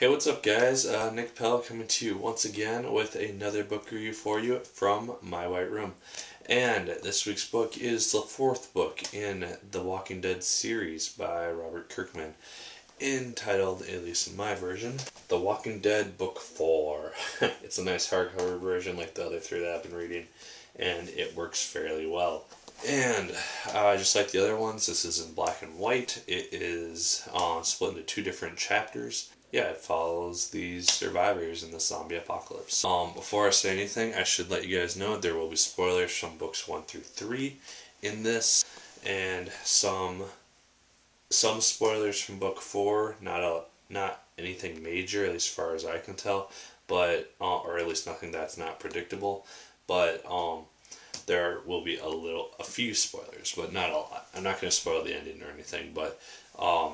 Hey, what's up, guys? Nick Pell coming to you once again with another book review for you from my white room. And this week's book is the fourth book in the Walking Dead series by Robert Kirkman, entitled, at least in my version, The Walking Dead Book 4. It's a nice hardcover version like the other three that I've been reading, and it works fairly well. And just like the other ones, this is in black and white. It is split into two different chapters. Yeah, it follows these survivors in the zombie apocalypse. Before I say anything, I should let you guys know there will be spoilers from books 1 through 3 in this, and some spoilers from book 4. Not anything major, at least as far as I can tell, but or at least nothing that's not predictable. But there will be a few spoilers, but not a lot. I'm not going to spoil the ending or anything, but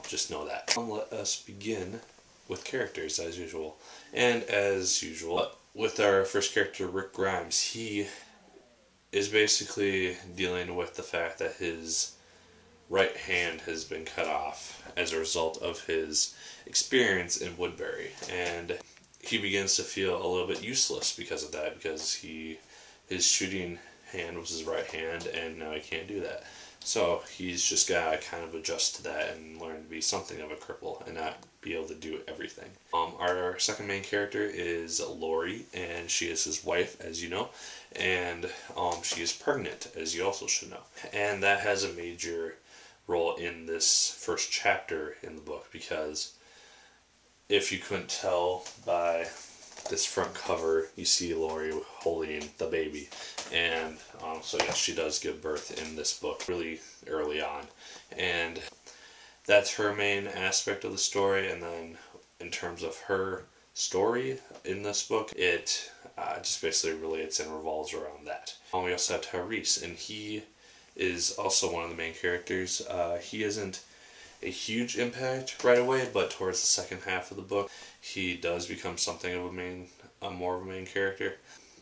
just know that. Let us begin with characters as usual. And as usual, with our first character, Rick Grimes, he is basically dealing with the fact that his right hand has been cut off as a result of his experience in Woodbury. And he begins to feel a little bit useless because of that, because his shooting hand was his right hand, and now he can't do that. So he's just got to kind of adjust to that and learn to be something of a cripple and not be able to do everything. Our second main character is Lori, and she is his wife, as you know, and she is pregnant, as you also should know. And that has a major role in this first chapter in the book, because if you couldn't tell by this front cover, you see Lori holding the baby, and so yes, she does give birth in this book really early on, and that's her main aspect of the story. And then in terms of her story in this book, it just basically relates and revolves around that. We also have Tyrese, and he is also one of the main characters. He isn't a huge impact right away, but towards the second half of the book, he does become something of more of a main character.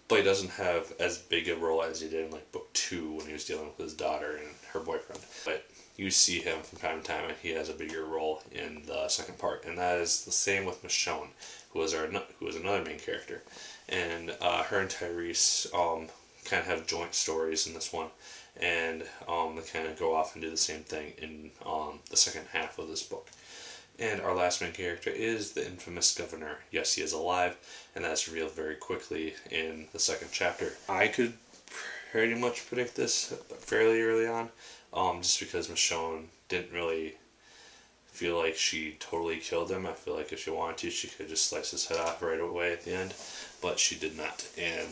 But he doesn't have as big a role as he did in like book 2 when he was dealing with his daughter and her boyfriend. But you see him from time to time, and he has a bigger role in the second part. And that is the same with Michonne, who is another main character. And her and Tyrese kind of have joint stories in this one, and they kind of go off and do the same thing in the second half of this book. And our last main character is the infamous governor. Yes, he is alive, and that's revealed very quickly in the second chapter. I could pretty much predict this fairly early on, just because Michonne didn't really feel like she totally killed him. I feel like if she wanted to, she could just slice his head off right away at the end, but she did not, and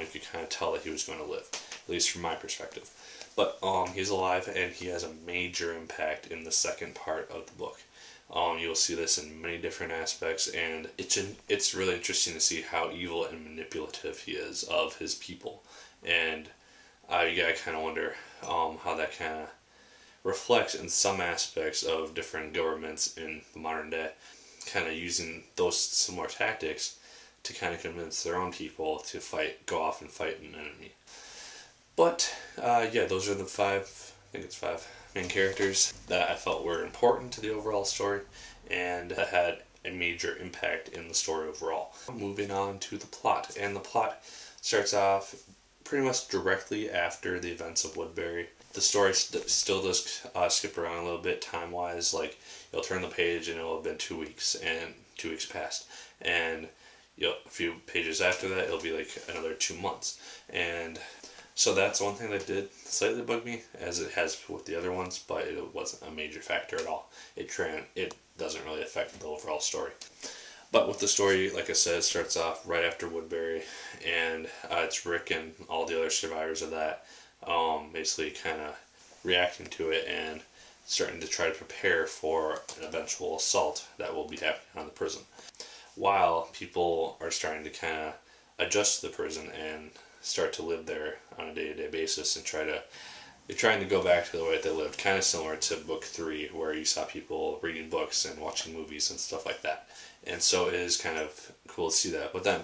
you could kind of tell that he was going to live, at least from my perspective. But he's alive, and he has a major impact in the second part of the book. You'll see this in many different aspects, and it's really interesting to see how evil and manipulative he is of his people. And you gotta kind of wonder how that kind of reflects in some aspects of different governments in the modern day, kind of using those similar tactics to kind of convince their own people to go off and fight an enemy. But yeah, those are the five main characters that I felt were important to the overall story, and that had a major impact in the story overall. Moving on to the plot, and the plot starts off pretty much directly after the events of Woodbury. The story still does skip around a little bit time-wise. Like, you'll turn the page and it'll have been 2 weeks, and 2 weeks passed, and a few pages after that it'll be like another 2 months. And so that's one thing that did slightly bug me, as it has with the other ones, but it wasn't a major factor at all. It doesn't really affect the overall story. But with the story, like I said, it starts off right after Woodbury, and it's Rick and all the other survivors of that basically kind of reacting to it and starting to try to prepare for an eventual assault that will be happening on the prison, while people are starting to kind of adjust to the prison and start to live there on a day-to-day basis, and they're trying to go back to the way they lived, kind of similar to book 3, where you saw people reading books and watching movies and stuff like that. And so it is kind of cool to see that. But then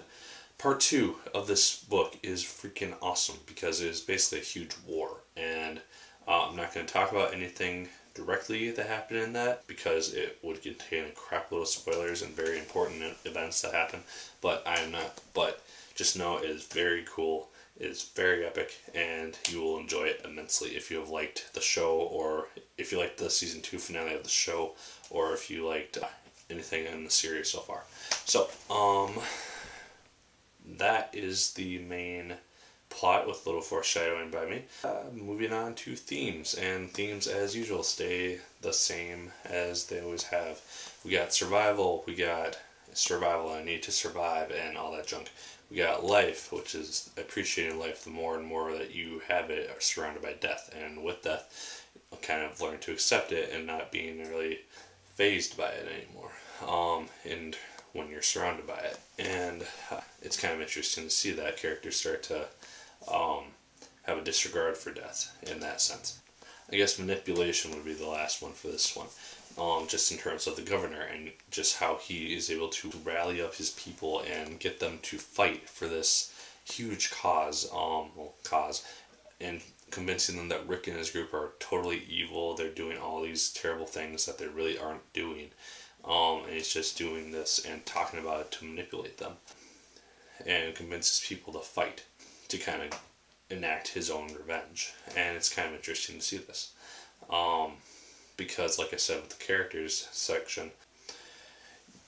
part 2 of this book is freaking awesome, because it is basically a huge war, and I'm not going to talk about anything directly that happen in that, because it would contain a crap load of spoilers and very important events that happen, but I am not. But just know it is very cool, it is very epic, and you will enjoy it immensely if you have liked the show, or if you liked the season 2 finale of the show, or if you liked anything in the series so far. So, that is the main plot with a little foreshadowing by me. Moving on to themes, and themes as usual stay the same as they always have. We got survival, I need to survive, and all that junk. We got life, which is appreciating life the more and more that you have it surrounded by death, and with death, kind of learn to accept it and not being really fazed by it anymore. And when you're surrounded by it, and it's kind of interesting to see that characters start to have a disregard for death in that sense. I guess manipulation would be the last one for this one. Just in terms of the governor and just how he is able to rally up his people and get them to fight for this huge cause, and convincing them that Rick and his group are totally evil. They're doing all these terrible things that they really aren't doing. And he's just doing this and talking about it to manipulate them, and convinces people to fight, to kind of enact his own revenge. And it's kind of interesting to see this. Because, like I said, with the characters section,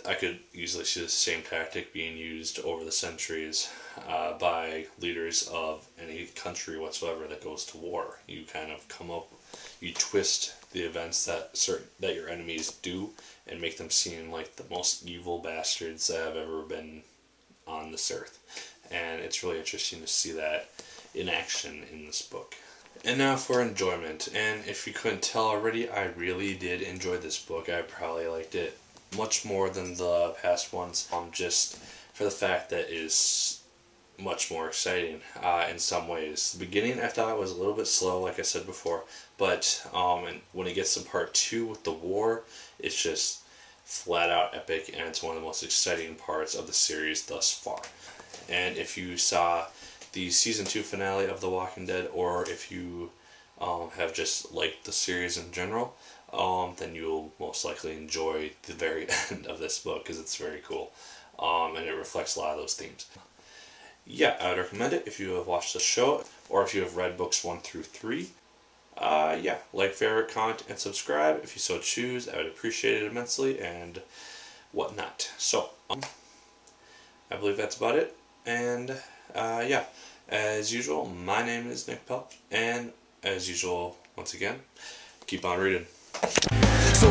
I could easily see the same tactic being used over the centuries by leaders of any country whatsoever that goes to war. You kind of you twist the events that your enemies do and make them seem like the most evil bastards that have ever been on this earth. And it's really interesting to see that in action in this book. And now for enjoyment. And if you couldn't tell already, I really did enjoy this book. I probably liked it much more than the past ones, just for the fact that it is much more exciting in some ways. The beginning I thought was a little bit slow, like I said before, but and when it gets to part 2 with the war, it's just flat out epic, and it's one of the most exciting parts of the series thus far. And if you saw the season 2 finale of The Walking Dead, or if you have just liked the series in general, then you'll most likely enjoy the very end of this book, because it's very cool, and it reflects a lot of those themes. Yeah, I would recommend it if you have watched the show, or if you have read books 1 through 3. Yeah, like, favorite, comment, and subscribe if you so choose. I would appreciate it immensely, and whatnot. So, I believe that's about it, and yeah, as usual, my name is Nick Pell, and as usual, once again, keep on reading. So